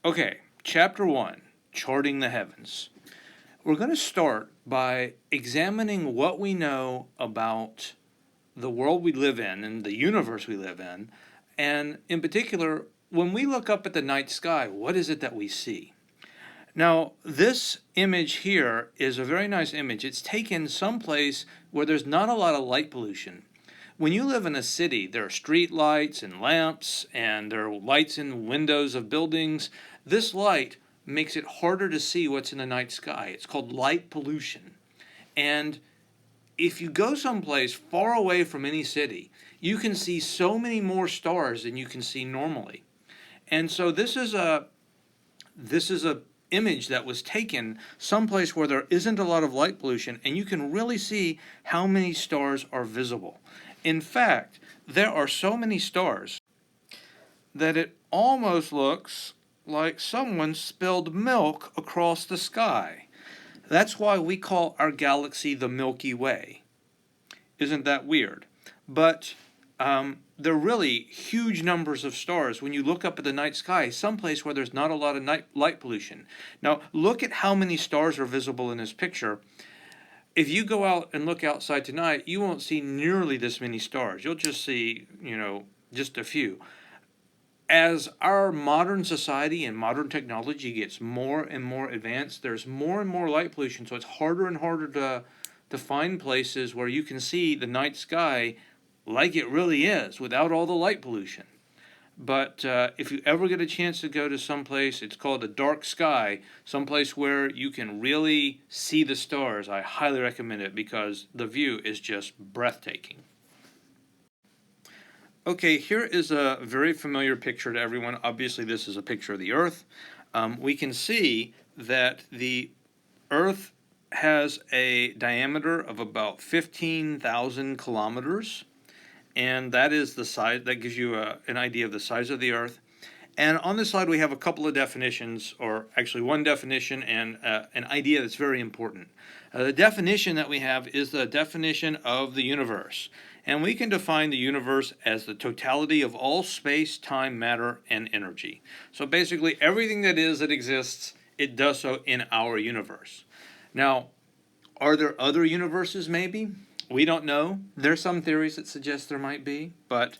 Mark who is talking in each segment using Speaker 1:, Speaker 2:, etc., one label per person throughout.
Speaker 1: Okay, Chapter 1, Charting the Heavens. We're going to start by examining what we know about the world we live in and the universe we live in, and in particular, when we look up at the night sky, what is it that we see? Now, this image here is a very nice image. It's taken someplace where there's not a lot of light pollution. When you live in a city, there are street lights and lamps, and there are lights in windows of buildings. This light makes it harder to see what's in the night sky. It's called light pollution. And if you go someplace far away from any city, you can see so many more stars than you can see normally. And so this is a image that was taken someplace where there isn't a lot of light pollution, and you can really see how many stars are visible. In fact, there are so many stars that it almost looks like someone spilled milk across the sky. That's why we call our galaxy the Milky Way. Isn't that weird? But there are really huge numbers of stars when you look up at the night sky, someplace where there's not a lot of light pollution. Now, look at how many stars are visible in this picture. If you go out and look outside tonight, you won't see nearly this many stars. You'll just see, just a few. As our modern society and modern technology gets more and more advanced, there's more and more light pollution, so it's harder and harder to find places where you can see the night sky like it really is without all the light pollution. But if you ever get a chance to go to someplace, it's called a dark sky, someplace where you can really see the stars, I highly recommend it because the view is just breathtaking. Okay, here is a very familiar picture to everyone. Obviously, this is a picture of the Earth. We can see that the Earth has a diameter of about 15,000 kilometers. And that is the size, that gives you an idea of the size of the Earth. And on this slide, we have a couple of definitions, or actually one definition and an idea that's very important. The definition that we have is the definition of the universe. And we can define the universe as the totality of all space, time, matter, and energy. So basically, everything that exists, it does so in our universe. Now, are there other universes maybe? We don't know. There's some theories that suggest there might be, but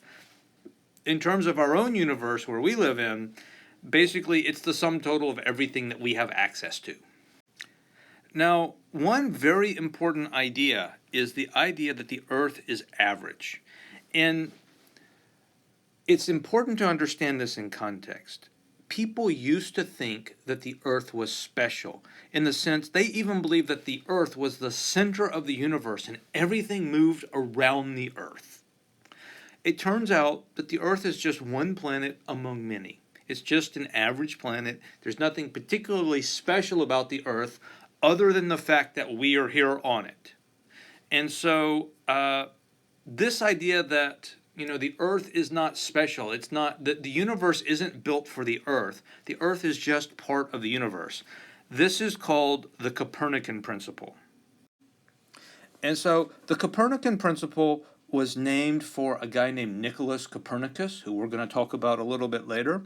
Speaker 1: in terms of our own universe where we live in, basically it's the sum total of everything that we have access to. Now, one very important idea is the idea that the Earth is average. And it's important to understand this in context. People used to think that the Earth was special, in the sense they even believed that the Earth was the center of the universe and everything moved around the Earth. It turns out that the Earth is just one planet among many. It's just an average planet. There's nothing particularly special about the Earth other than the fact that we are here on it. And so this idea that the Earth is not special. It's not that the universe isn't built for the Earth. The Earth is just part of the universe. This is called the Copernican principle. And so the Copernican principle was named for a guy named Nicholas Copernicus, who we're going to talk about a little bit later.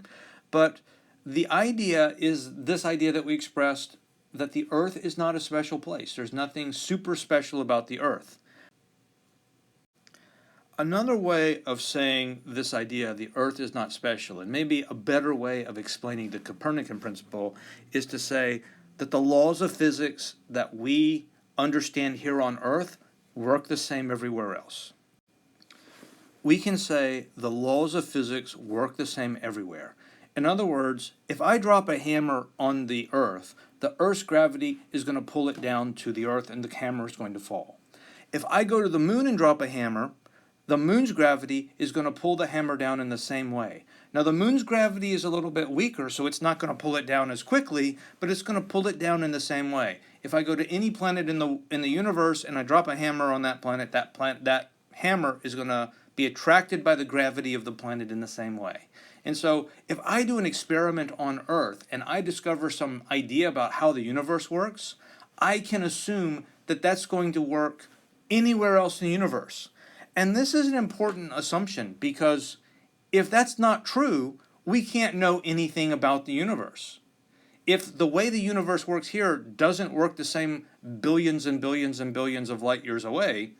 Speaker 1: But the idea is this idea that we expressed, that the Earth is not a special place. There's nothing super special about the Earth. Another way of saying this idea, the Earth is not special, and maybe a better way of explaining the Copernican principle, is to say that the laws of physics that we understand here on Earth work the same everywhere else. We can say the laws of physics work the same everywhere. In other words, if I drop a hammer on the Earth, the Earth's gravity is going to pull it down to the Earth and the hammer is going to fall. If I go to the moon and drop a hammer, the moon's gravity is going to pull the hammer down in the same way. Now, the moon's gravity is a little bit weaker, so it's not going to pull it down as quickly, but it's going to pull it down in the same way. If I go to any planet in the universe and I drop a hammer on that planet, that hammer is going to be attracted by the gravity of the planet in the same way. And so, if I do an experiment on Earth and I discover some idea about how the universe works, I can assume that that's going to work anywhere else in the universe. And this is an important assumption, because if that's not true, we can't know anything about the universe. If the way the universe works here doesn't work the same billions and billions and billions of light years away,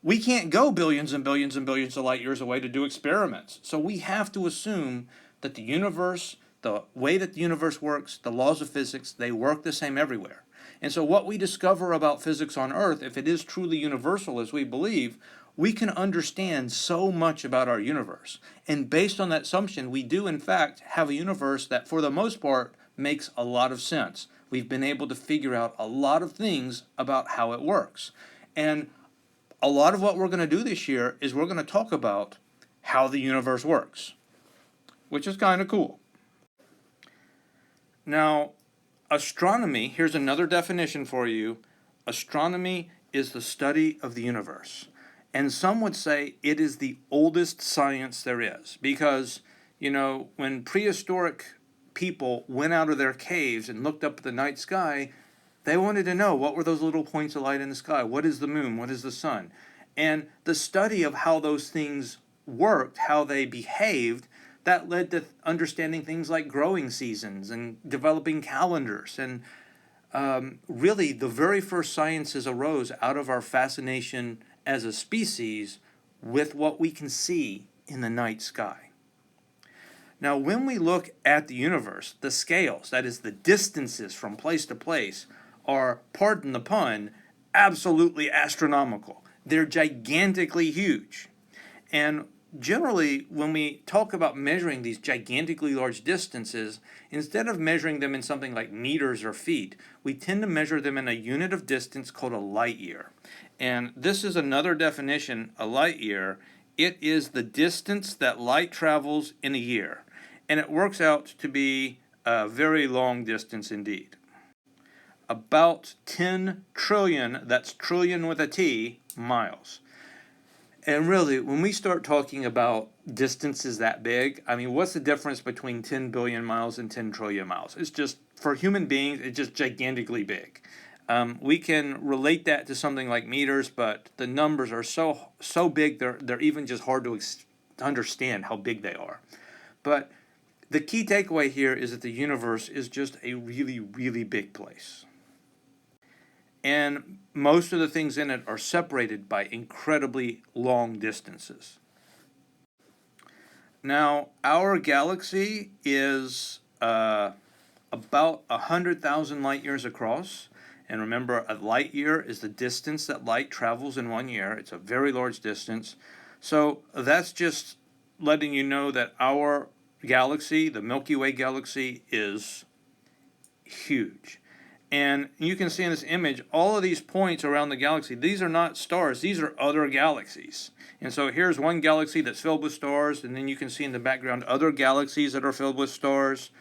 Speaker 1: we can't go billions and billions and billions of light years away to do experiments. So we have to assume that the universe, the way that the universe works, the laws of physics, they work the same everywhere. And so what we discover about physics on Earth, if it is truly universal as we believe, we can understand so much about our universe. And based on that assumption, we do in fact have a universe that for the most part makes a lot of sense. We've been able to figure out a lot of things about how it works. And a lot of what we're going to do this year is we're going to talk about how the universe works, which is kind of cool. Now, astronomy, here's another definition for you. Astronomy is the study of the universe. And some would say it is the oldest science there is because, when prehistoric people went out of their caves and looked up at the night sky, they wanted to know, what were those little points of light in the sky? What is the moon? What is the sun? And the study of how those things worked, how they behaved, that led to understanding things like growing seasons and developing calendars. And really, the very first sciences arose out of our fascination as a species with what we can see in the night sky. Now, when we look at the universe, the scales, that is the distances from place to place, are, pardon the pun, absolutely astronomical. They're gigantically huge. And generally, when we talk about measuring these gigantically large distances, instead of measuring them in something like meters or feet, we tend to measure them in a unit of distance called a light year. And this is another definition, a light year. It is the distance that light travels in a year. And it works out to be a very long distance indeed. About 10 trillion, that's trillion with a T, miles. And really, when we start talking about distances that big, what's the difference between 10 billion miles and 10 trillion miles? It's just, for human beings, it's just gigantically big. We can relate that to something like meters, but the numbers are so big, they're even just hard to understand how big they are. But the key takeaway here is that the universe is just a really, really big place. And most of the things in it are separated by incredibly long distances. Now, our galaxy is about 100,000 light years across. And remember, a light year is the distance that light travels in 1 year. It's a very large distance. So that's just letting you know that our galaxy, the Milky Way galaxy, is huge. And you can see in this image, all of these points around the galaxy, these are not stars, these are other galaxies. And so here's one galaxy that's filled with stars, and then you can see in the background other galaxies that are filled with stars.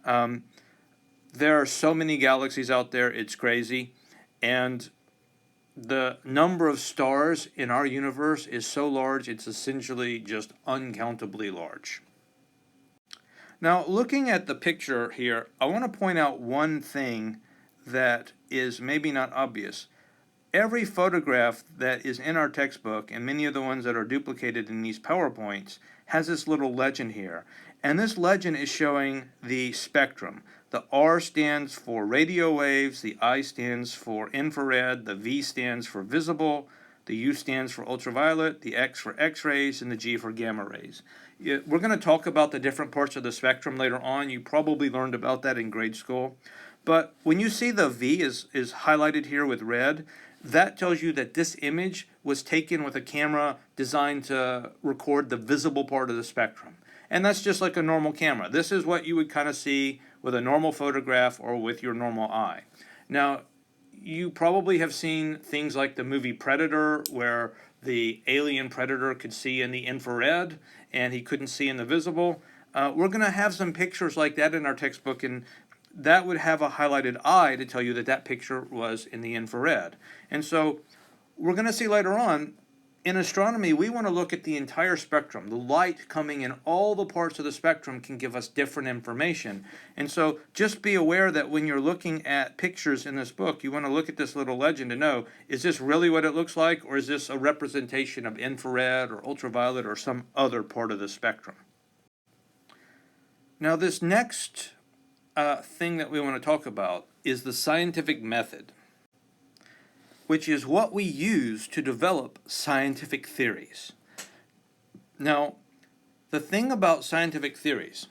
Speaker 1: There are so many galaxies out there, it's crazy. And the number of stars in our universe is so large, it's essentially just uncountably large. Now, looking at the picture here, I want to point out one thing that is maybe not obvious. Every photograph that is in our textbook, and many of the ones that are duplicated in these PowerPoints, has this little legend here. And this legend is showing the spectrum. The R stands for radio waves, the I stands for infrared, the V stands for visible, the U stands for ultraviolet, the X for X-rays, and the G for gamma rays. We're going to talk about the different parts of the spectrum later on. You probably learned about that in grade school. But when you see the V is highlighted here with red, that tells you that this image was taken with a camera designed to record the visible part of the spectrum. And that's just like a normal camera. This is what you would kind of see with a normal photograph or with your normal eye. Now, you probably have seen things like the movie Predator, where the alien predator could see in the infrared and he couldn't see in the visible. We're going to have some pictures like that in our textbook, and that would have a highlighted eye to tell you that that picture was in the infrared. And so we're going to see later on, in astronomy, we want to look at the entire spectrum. The light coming in all the parts of the spectrum can give us different information. And so just be aware that when you're looking at pictures in this book, you want to look at this little legend to know, is this really what it looks like, or is this a representation of infrared or ultraviolet or some other part of the spectrum? Now this next thing that we want to talk about is the scientific method, which is what we use to develop scientific theories. Now, the thing about scientific theories,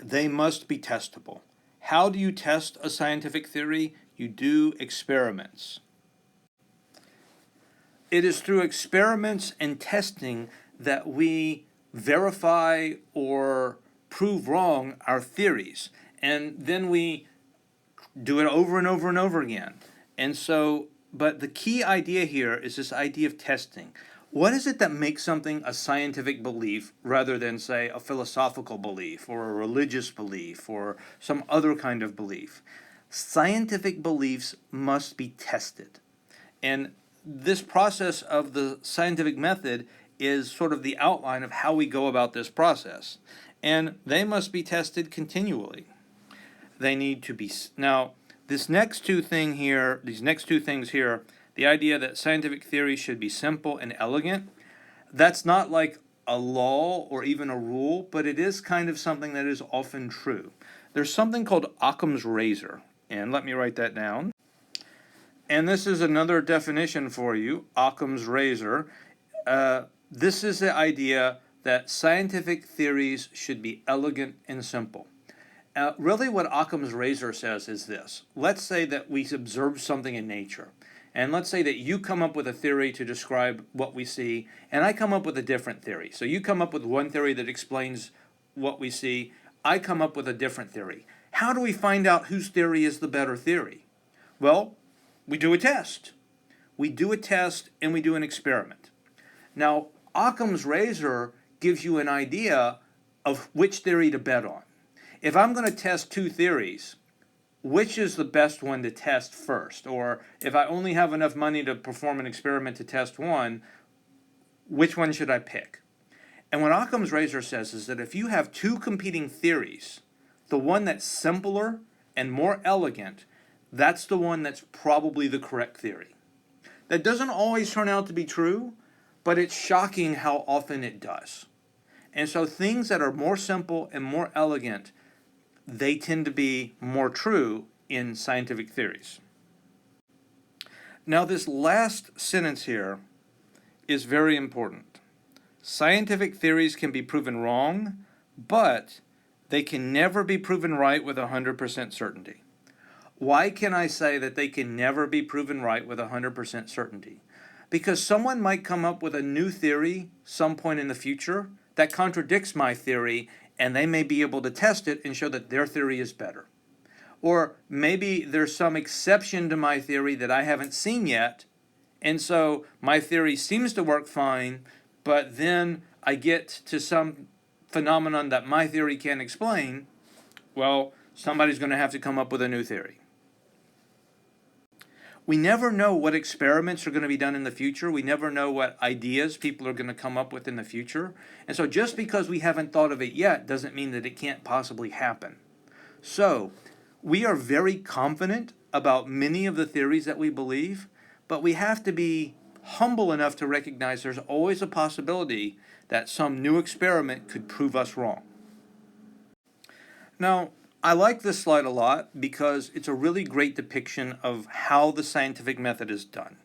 Speaker 1: they must be testable. How do you test a scientific theory? You do experiments. It is through experiments and testing that we verify or prove wrong our theories. And then we do it over and over and over again. And so, but the key idea here is this idea of testing. What is it that makes something a scientific belief rather than, say, a philosophical belief or a religious belief or some other kind of belief? Scientific beliefs must be tested. And this process of the scientific method is sort of the outline of how we go about this process. And they must be tested continually. They need to be... Now, these next two things here, the idea that scientific theory should be simple and elegant, that's not like a law or even a rule, but it is kind of something that is often true. There's something called Occam's razor, and let me write that down. And this is another definition for you, Occam's razor. This is the idea that scientific theories should be elegant and simple. Really what Occam's razor says is this. Let's say that we observe something in nature. And let's say that you come up with a theory to describe what we see, and I come up with a different theory. So you come up with one theory that explains what we see. I come up with a different theory. How do we find out whose theory is the better theory? Well, we do a test. We do a test and we do an experiment. Now, Occam's razor gives you an idea of which theory to bet on. If I'm going to test two theories, which is the best one to test first? Or if I only have enough money to perform an experiment to test one, which one should I pick? And what Occam's razor says is that if you have two competing theories, the one that's simpler and more elegant, that's the one that's probably the correct theory. That doesn't always turn out to be true, but it's shocking how often it does. And so things that are more simple and more elegant, they tend to be more true in scientific theories. Now this last sentence here is very important. Scientific theories can be proven wrong, but they can never be proven right with 100% certainty. Why can I say that they can never be proven right with 100% certainty? Because someone might come up with a new theory some point in the future that contradicts my theory, and they may be able to test it and show that their theory is better. Or maybe there's some exception to my theory that I haven't seen yet, and so my theory seems to work fine, but then I get to some phenomenon that my theory can't explain. Well, somebody's going to have to come up with a new theory. We never know what experiments are going to be done in the future. We never know what ideas people are going to come up with in the future. And so just because we haven't thought of it yet doesn't mean that it can't possibly happen. So we are very confident about many of the theories that we believe, but we have to be humble enough to recognize there's always a possibility that some new experiment could prove us wrong. Now, I like this slide a lot because it's a really great depiction of how the scientific method is done.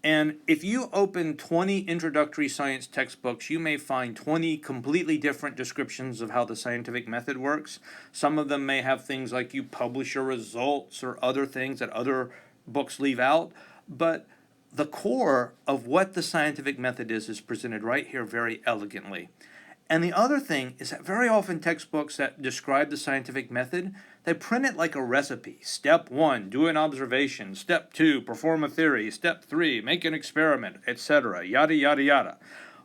Speaker 1: And if you open 20 introductory science textbooks, you may find 20 completely different descriptions of how the scientific method works. Some of them may have things like you publish your results or other things that other books leave out. But the core of what the scientific method is presented right here very elegantly. And the other thing is that very often textbooks that describe the scientific method, they print it like a recipe. Step 1, do an observation. Step 2, perform a theory. Step 3, make an experiment, etc. Yada, yada, yada.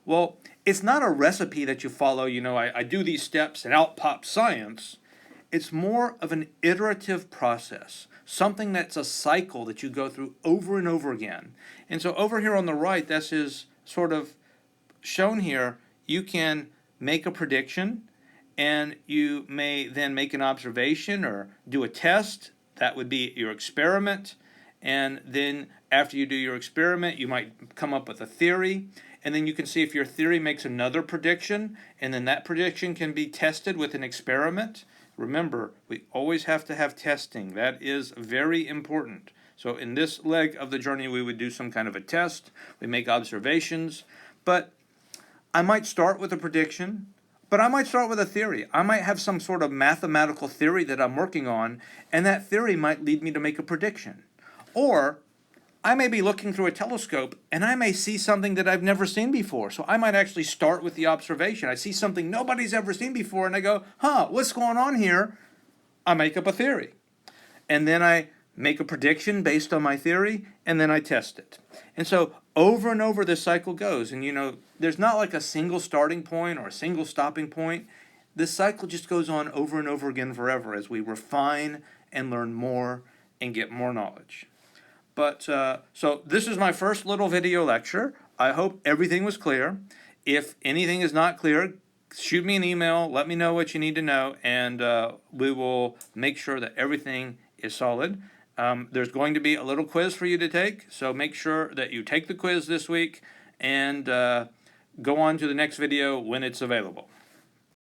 Speaker 1: Well, it's not a recipe that you follow, I do these steps and out pops science. It's more of an iterative process, something that's a cycle that you go through over and over again. And so over here on the right, this is sort of shown here. You can make a prediction, and you may then make an observation or do a test. That would be your experiment. And then after you do your experiment, you might come up with a theory. and then you can see if your theory makes another prediction, and then that prediction can be tested with an experiment. Remember, we always have to have testing. That is very important. So in this leg of the journey, we would do some kind of a test. We make observations, but I might start with a prediction, but I might start with a theory. I might have some sort of mathematical theory that I'm working on, and that theory might lead me to make a prediction. Or I may be looking through a telescope and I may see something that I've never seen before. So I might actually start with the observation. I see something nobody's ever seen before and I go, what's going on here? I make up a theory. And then I make a prediction based on my theory, and then I test it. And so over and over this cycle goes. And there's not like a single starting point or a single stopping point. This cycle just goes on over and over again forever as we refine and learn more and get more knowledge. But so this is my first little video lecture. I hope everything was clear. If anything is not clear, shoot me an email, let me know what you need to know, and we will make sure that everything is solid. There's going to be a little quiz for you to take, so make sure that you take the quiz this week and go on to the next video when it's available.